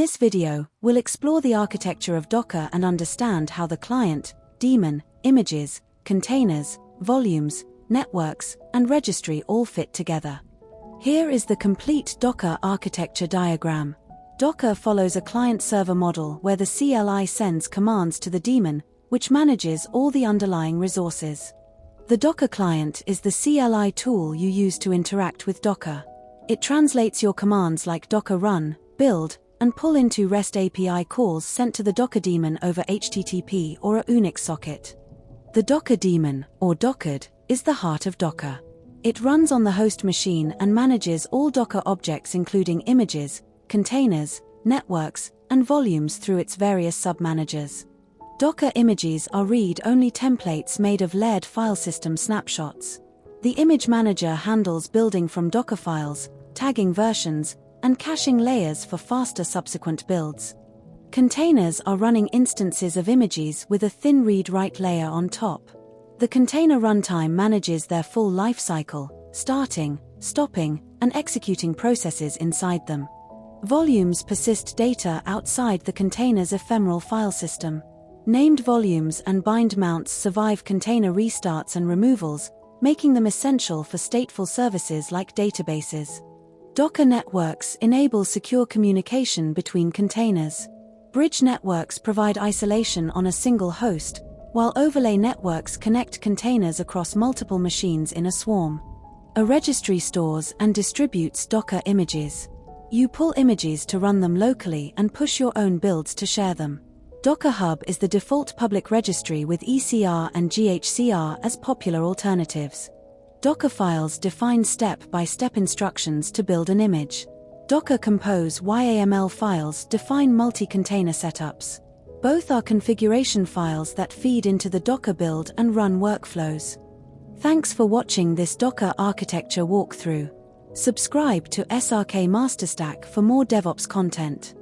this video, we'll explore the architecture of Docker and understand how the client, daemon, images, containers, volumes, networks, and registry all fit together. Here is the complete Docker architecture diagram. Docker follows a client-server model where the CLI sends commands to the daemon, which manages all the underlying resources. The Docker client is the CLI tool you use to interact with Docker. It translates your commands like docker run, build, and pull into REST API calls sent to the Docker daemon over HTTP or a Unix socket. The Docker daemon, or Dockered, is the heart of Docker. It runs on the host machine and manages all Docker objects including images, containers, networks, and volumes through its various submanagers. Docker images are read-only templates made of layered filesystem snapshots. The image manager handles building from Dockerfiles, tagging versions, and caching layers for faster subsequent builds. Containers are running instances of images with a thin read-write layer on top. The container runtime manages their full lifecycle, starting, stopping, and executing processes inside them. Volumes persist data outside the container's ephemeral file system. Named volumes and bind mounts survive container restarts and removals, making them essential for stateful services like databases. Docker networks enable secure communication between containers. Bridge networks provide isolation on a single host, while overlay networks connect containers across multiple machines in a swarm. A registry stores and distributes Docker images. You pull images to run them locally and push your own builds to share them. Docker Hub is the default public registry with ECR and GHCR as popular alternatives. Dockerfiles define step-by-step instructions to build an image. Docker Compose YAML files define multi-container setups. Both are configuration files that feed into the Docker build and run workflows. Thanks for watching this Docker architecture walkthrough. Subscribe to SRK Masterstack for more DevOps content.